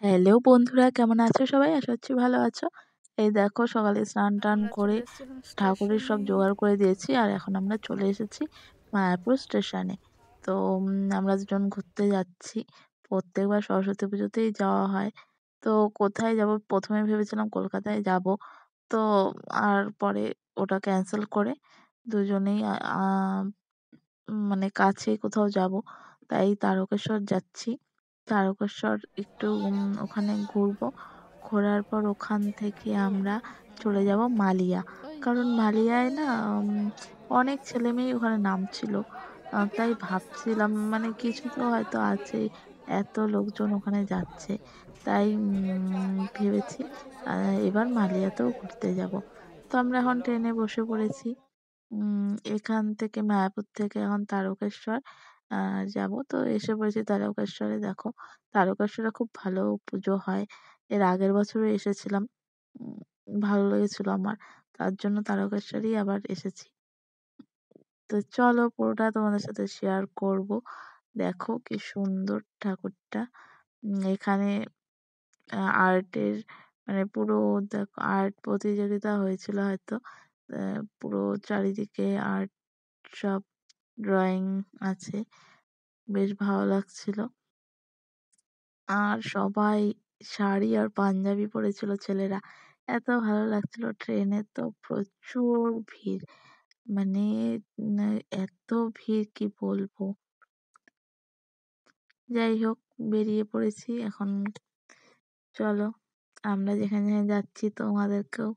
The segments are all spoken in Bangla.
হ্যালো বন্ধুরা, কেমন আছো সবাই? আশা করছি ভালো আছো। এই দেখো সকালে স্নান টান আমরা করে চলে এসেছিলাম ঠাকুরের সব স্টেশনে। জোগাড় করে দিয়েছি, আর এখন আমরা চলে এসেছি মায়াপুর স্টেশনে। তো আমরা দুজন ঘুরতে যাচ্ছি। প্রত্যেকবার সরস্বতী পুজোতেই যাওয়া হয়। তো কোথায় যাব, প্রথমে ভেবেছিলাম কলকাতায় যাব। তো আর পরে ওটা ক্যান্সেল করে দুজনেই মানে কাছেই কোথাও যাব, তাই তারকেশ্বর যাচ্ছি। তারকেশ্বর একটু ওখানে ঘুরবো। ঘোরার পর ওখান থেকে আমরা চলে যাব মালিয়া। ওই কারণ মালিয়ায় না অনেক ছেলেমেয়েই ওখানে নামছিল। তাই ভাবছিলাম মানে কিছু তো হয়তো আছেই। এত লোকজন ওখানে যাচ্ছে। তাই ভেবেছি এবার মালিয়াতেও ঘুরতে যাব। তো আমরা এখন ট্রেনে বসে পড়েছি। এখান থেকে মায়াপুর থেকে এখন তারকেশ্বর আ যাবো। তো এসে পড়েছি তারকেশ্বরে। দেখো, তারকেশ্বরে খুব ভালো পুজো হয়। এর আগের বছরও এসেছিলাম। উম ভালো লেগেছিল আমার। তার জন্য তারকেশ্বরেই আবার এসেছি। তো চলো পুরোটা তোমাদের সাথে শেয়ার করব। দেখো কি সুন্দর ঠাকুরটা। এখানে আর্টের মানে পুরো দেখো আর্ট প্রতিযোগিতা হয়েছিল হয়তো। পুরো চারিদিকে আর্ট সব ড্রয়িং আছে। বেশ ভালো লাগছিল। আর সবাই শাড়ি আর পাঞ্জাবি পরেছিল ছেলেরা। এত ভালো লাগছিল। ট্রেনে তো প্রচুর ভিড়। মানে উম এত ভিড় কি বলবো। যাই হোক, বেরিয়ে পড়েছি। এখন চলো আমরা যেখানে যেখানে যাচ্ছি তোমাদেরকেও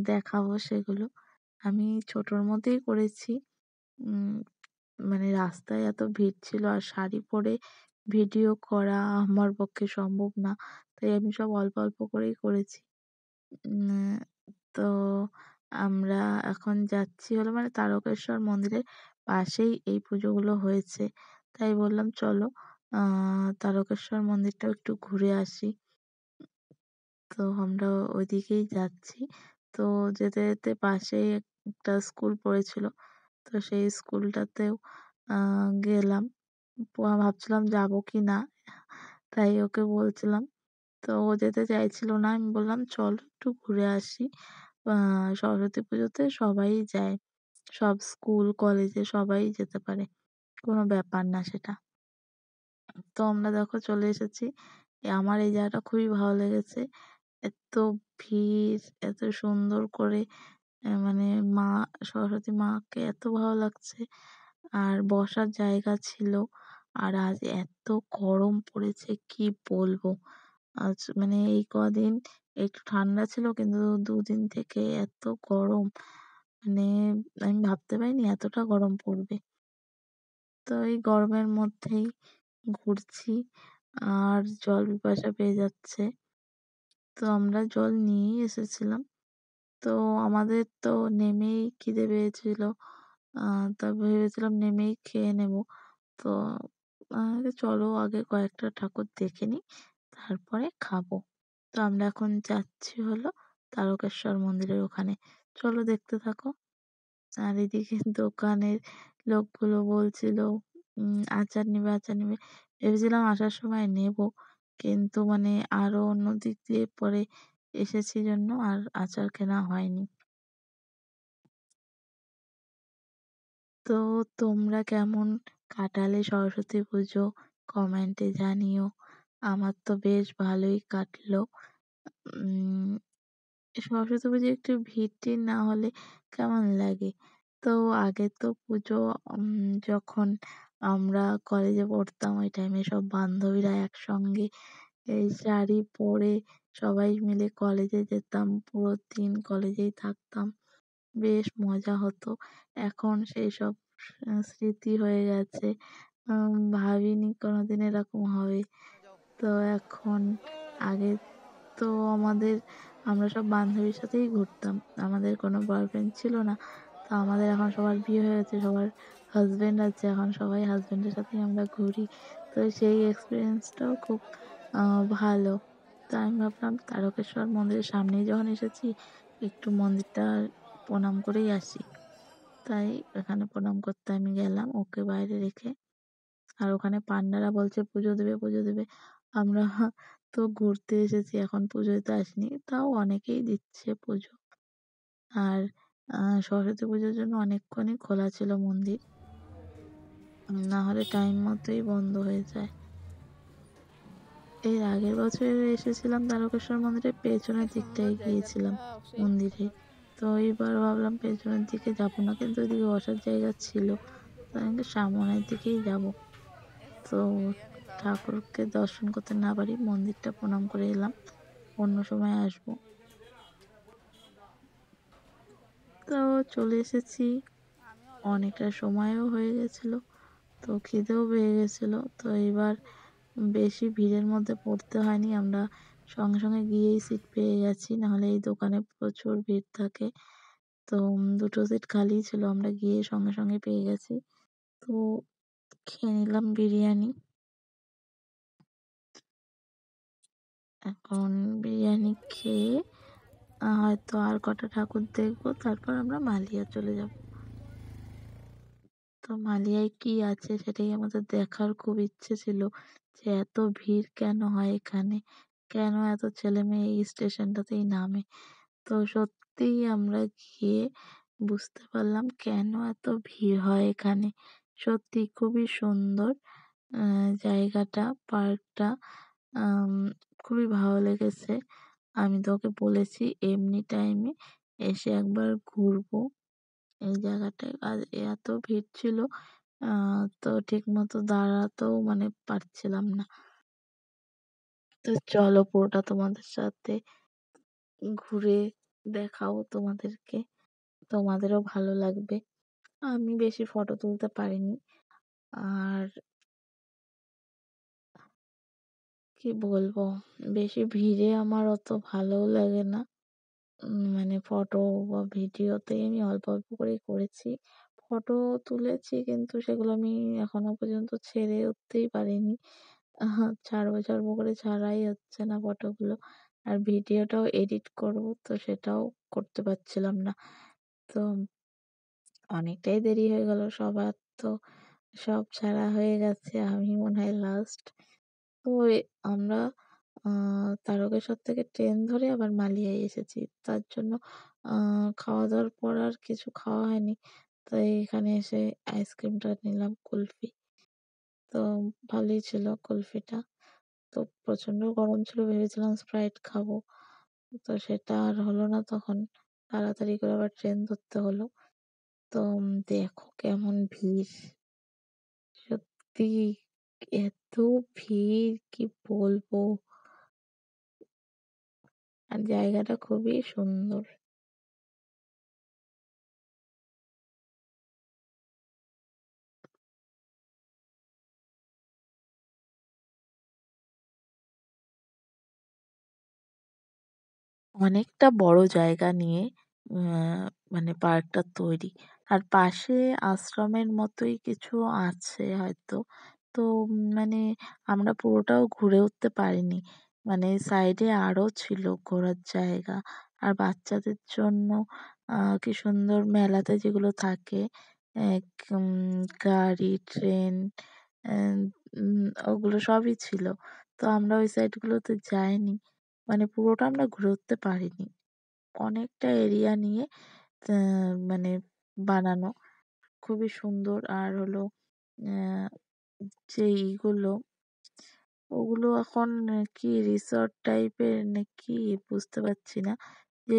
দেখাবো সেগুলো। আমি ছোটর মধ্যেই করেছি। উম মানে রাস্তায় এত ভিড় ছিল, আর শাড়ি পরে ভিডিও করা আমার পক্ষে সম্ভব না। তাই আমি সব অল্প অল্প করেই করেছি। উম তো আমরা এখন যাচ্ছি হলো মানে তারকেশ্বর মন্দিরের পাশেই এই পুজোগুলো হয়েছে। তাই বললাম চলো তারকেশ্বর মন্দিরটাও একটু ঘুরে আসি। তো আমরা ওইদিকেই যাচ্ছি। তো যেতে যেতে পাশেই একটা স্কুল পড়েছিল। তো সেই স্কুলটাতেও গেলাম। ভাবছিলাম যাবো কিনা, তাই ওকে বলছিলাম। তো ও যেতে চাইছিল না। আমি বললাম চল একটু ঘুরে আসি। সরস্বতী পুজোতে সবাই যায়। সব স্কুল কলেজে সবাই যেতে পারে। কোনো ব্যাপার না সেটা। তো আমরা দেখো চলে এসেছি। আমার এই জায়গাটা খুবই ভালো লেগেছে। এত ভিড়, এত সুন্দর করে মানে মা সরস্বতী মাকে এত ভালো লাগছে। আর বসার জায়গা ছিল। আর আজ এত গরম পড়েছে কি বলবো। আজ মানে এই কদিন একটু ঠান্ডা ছিল, কিন্তু ২ দিন থেকে এত গরম। মানে আমি ভাবতে পারিনি এতটা গরম পড়বে। তো এই গরমের মধ্যেই ঘুরছি, আর জল পিপাসা পেয়ে যাচ্ছে। তো আমরা জল নিয়েই এসেছিলাম। তো আমাদের তো নেমেই খিদে পেয়েছিল। তা ভেবেছিলাম নেমেই খেয়ে নেবো। তো চলো আগে কয়েকটা ঠাকুর দেখে নিই, তারপরে খাবো। তো আমরা এখন যাচ্ছি হলো তারকেশ্বর মন্দিরের ওখানে। চলো দেখতে থাকো। আর এদিকে দোকানের লোকগুলো বলছিল আচার নিবে, আচার নিবে। ভেবেছিলাম আসার সময় নেবো। কিন্তু মানে আরো অন্য দিক দিয়ে পরে এসেছি জন্য আর আচার কেনা হয়নি। তো তোমরা কেমন কাটালে সরস্বতী পুজো? কমেন্টে জানিও। আমার তো বেশ ভালোই কাটলো। উম সরস্বতী পুজোয় একটু ভিড়-টির না হলে কেমন লাগে? তো আগে তো পুজো যখন আমরা কলেজে পড়তাম ওই টাইমে সব বান্ধবীরা একসঙ্গে এই শাড়ি পরে সবাই মিলে কলেজে যেতাম। পুরো দিন কলেজেই থাকতাম। বেশ মজা হতো। এখন সেইসব স্মৃতি হয়ে গেছে। ভাবিনি কোনোদিন এরকম হবে। তো এখন আগে তো আমাদের আমরা সব বান্ধবীর সাথেই ঘুরতাম। আমাদের কোনো বয়ফ্রেন্ড ছিল না। তো আমাদের এখন সবার বিয়ে হয়ে গেছে, সবার হাসব্যান্ড আছে। এখন সবাই হাসব্যান্ডের সাথেই আমরা ঘুরি। তো সেই এক্সপেরিয়েন্সটাও খুব আ ভালো। তো আমি ভাবলাম তারকেশ্বর মন্দিরের সামনেই যখন এসেছি, একটু মন্দিরটা প্রণাম করেই আসি। তাই এখানে প্রণাম করতে আমি গেলাম ওকে বাইরে রেখে। আর ওখানে পান্ডারা বলছে পুজো দেবে, পুজো দেবে। আমরা তো ঘুরতে এসেছি, এখন পুজোয় তো আসিনি। তাও অনেকেই দিচ্ছে পুজো। আর সরস্বতী পুজোর জন্য অনেকক্ষণই খোলা ছিল মন্দির। না হলে টাইম মতোই বন্ধ হয়ে যায়। এর আগের বছর এসেছিলাম তারকেশ্বর মন্দিরের পেছনের সুন্দর দিকটায় গিয়েছিলাম জায়গাটা সেই মন্দিরে। তো এইবার ভাবলাম পেছনের দিকে যাবো না, কিন্তু ওইদিকে বসার জায়গা ছিল। তো আমি সামনের দিকেই যাবো। তো বিরিয়ানি লাভ ঠাকুরকে দর্শন করতে না পারি মন্দিরটা প্রণাম করে এলাম। অন্য সময় আসবো। তো চলে এসেছি। আমি অলরেডি অনেকটা সময়ও হয়ে গেছিল। তো খিদেও পেয়ে গেছিল। তো এবার বেশি ভিড়ের মধ্যে পড়তে হয়নি। আমরা সঙ্গে, সঙ্গে গিয়েই সিট পেয়ে গেছি। নাহলে এই দোকানে প্রচুর ভিড় থাকে। তো ২ টো সিট খালিই ছিল। আমরা গিয়ে সঙ্গে, সঙ্গে পেয়ে গেছি। তো খেয়ে নিলাম বিরিয়ানি। এখন বিরিয়ানি খেয়ে হয়তো আর কটা ঠাকুর দেখবো। তারপর আমরা মালিয়া চলে যাব। তো মালিয়ায় কি আছে সেটাই আমাদের দেখার খুব ইচ্ছে ছিল, যে এত ভিড় কেন হয় এখানে? কেন এত ছেলেমেয়ে এই স্টেশনটাতেই নামে? তো সত্যিই আমরা গিয়ে বুঝতে পারলাম কেন এত ভিড় হয় এখানে। সত্যি খুবই সুন্দর জায়গাটা, পার্কটা। আম খুবই ভালো লেগেছে। আমি তো ওকে বলেছি এমনি টাইমে এসে একবার ঘুরবো এই জায়গাটায়। আর এত ভিড় ছিল, আ তো ঠিকমতো দাঁড়াতেও মানে পারছিলাম না। তো চলো পুরোটা তোমাদের সাথে ঘুরে দেখাবো তোমাদেরকে। তোমাদেরও ভালো লাগবে। আমি বেশি ফটো তুলতে পারিনি। আর কি বলবো? বেশি ভিড়ে আমার অত ভালোও লাগে না। মানে ফটো বা ভিডিওতে আমি অল্প, অল্প করেই করেছি। ফটো তুলেছি, কিন্তু সেগুলো আমি এখনো পর্যন্ত ছেড়ে উঠতেই পারিনি। ছাড়বো, ছাড়বো করে ছাড়াই হচ্ছে না ফটোগুলো। আর ভিডিওটাও এডিট করব, তো সেটাও করতে পারছিলাম না। তো অনেকটাই দেরি হয়ে গেল। সবার তো সব ছাড়া হয়ে গেছে। আমি মনে হয় লাস্ট। তো আমরা আ তারকেশ্বর থেকে ট্রেন ধরে আবার মালিয়ায় এসেছি। তার জন্য আ খাওয়া-দাওয়ার পর আর কিছু খাওয়া হয়নি। তাই এখানে এসে আইসক্রিমটা নিলাম, কুলফি। তো ভালোই ছিল কুলফিটা। তো প্রচন্ড গরম ছিল, ভেবেছিলাম স্প্রাইট খাবো। তো সেটা আর হলো না তখন। তাড়াতাড়ি করে আবার ট্রেন ধরতে হলো। তো দেখো কেমন ভিড়! সত্যি এত ভিড় কি বলবো? আর জায়গাটা খুবই সুন্দর। অনেকটা বড় জায়গা নিয়ে আ মানে পার্কটা তৈরি। আর পাশে আশ্রমের মতোই কিছু আছে হয়তো। তো মানে আমরা পুরোটাও ঘুরে উঠতে পারিনি। মানে সাইডে আরো ছিল ঘোরার জায়গা। আর বাচ্চাদের জন্য কি সুন্দর মেলাতে যেগুলো থাকে, এক গাড়ি, ট্রেন, অ্যান ওগুলো সবই ছিল। তো আমরা ওই সাইডগুলোতে যাইনি। মানে পুরোটা আমরা ঘুরে উঠতে পারিনি। অনেকটা এরিয়া নিয়ে তা মানে বানানো। খুবই সুন্দর। আর হলো অ্যা যে ইগুলো, ওগুলো এখন কি রিসর্ট টাইপের নাকি বুঝতে পারছি না। যে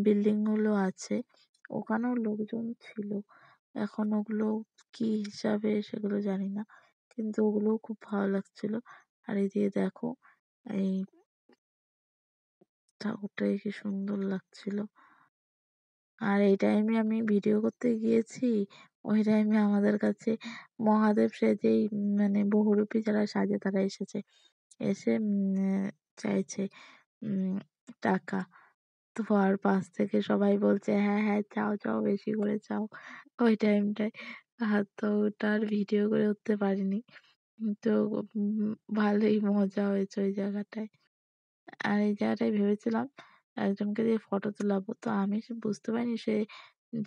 বিল্ডিং গুলো আছে ওখানেও লোকজন ছিল। এখন ওগুলো কি হিসাবে সেগুলো জানি না। কিন্তু ওগুলোও খুব ভালো লাগছিল। আর এদিকে দেখো এই ঠাকুরটাকে কি সুন্দর লাগছিল। আর এই টাইমে আমি ভিডিও করতে গিয়েছি, ওই টাইমে আমাদের কাছে মহাদেব সেজেই মানে বহুরূপী যারা সাজে তারা এসেছে। এসে চাইছে উম টাকা। তো আর পাশ থেকে সবাই বলছে, "হ্যাঁ, হ্যাঁ, চাও, চাও, বেশি করে চাও।" ওই টাইমটায়। তো ওটা আর ভিডিও করে উঠতে পারিনি। তো ভালোই মজা হয়েছে ওই জায়গাটায়। আর এই জায়গাটায় ভেবেছিলাম একজনকে দিয়ে ফটো তোলাবো। তো আমি বুঝতে পারিনি সে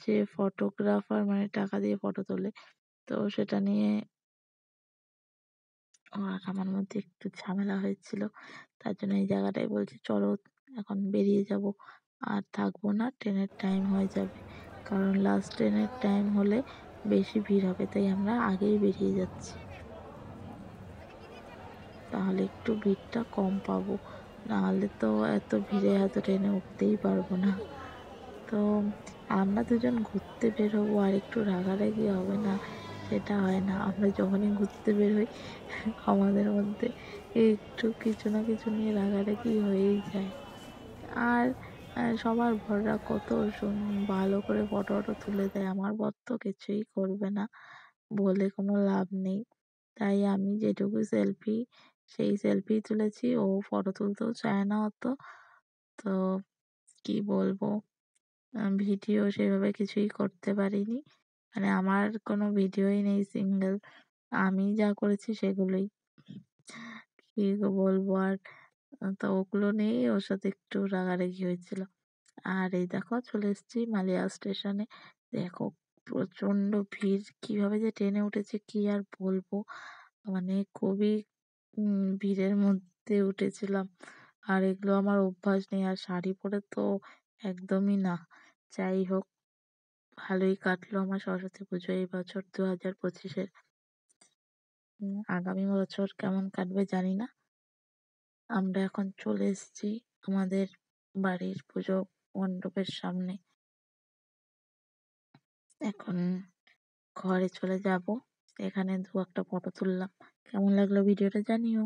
যে ফটোগ্রাফার, মানে টাকা দিয়ে ফটো তোলে। তো সেটা নিয়ে ওর আমার মধ্যে একটু ঝামেলা হয়েছিল, তার জন্য এই জায়গাটায় বলছি চলো এখন বেরিয়ে যাব, আর থাকবো না, ট্রেনের টাইম হয়ে যাবে। কারণ লাস্ট ট্রেনের টাইম হলে বেশি ভিড় হবে, তাই আমরা আগেই বেরিয়ে যাচ্ছি, তাহলে একটু ভিড়টা কম পাবো। নাহলে তো এত ভিড়ে হয়তো ট্রেনে উঠতেই পারবো না। তো আমরা দুজন ঘুরতে বের হবো আর একটু রাগারাগি হবে না, সেটা হয় না। আমরা যখনই ঘুরতে বের হই আমাদের মধ্যে একটু কিছু না কিছু নিয়ে রাগারাগি হয়েই যায়। আর সবার বররা কত ভালো করে ফটো টটো তুলে দেয়, আমার বর তো কিছুই করবে না, বলে কোনো লাভ নেই। তাই আমি যেটুকু সেলফি, সেই সেলফি তুলেছি, ও ফটো তুলতেও চায় না অত। তো কি বলবো, ভিডিও সেভাবে কিছুই করতে পারিনি। মানে আমার কোনো ভিডিওই নেই সিঙ্গেল। আমি যা করেছি সেগুলোই। কি বলবো আর, তো ওগুলো নিয়েই ওর সাথে একটু রাগারাগি হয়েছিল। আর এই দেখো চলে এসেছি মালিয়া স্টেশনে। দেখো প্রচন্ড ভিড়, কিভাবে যে ট্রেনে উঠেছি কি আর বলবো। মানে খুবই ভিড়ের মধ্যে উঠেছিলাম। আর এগুলো আমার অভ্যাস নেই, আর শাড়ি পরে তো একদমই না। যাই হোক, ভালোই কাটলো আমার সরস্বতী পুজো এই বছর 2025-এর। আগামী বছর কেমন কাটবে জানি না। আমরা এখন চলে এসেছি আমাদের বাড়ির পুজো মণ্ডপের সামনে। এখন ঘরে চলে যাব। এখানে 2 একটা ফটো তুললাম। কেমন লাগলো ভিডিওটা জানিও।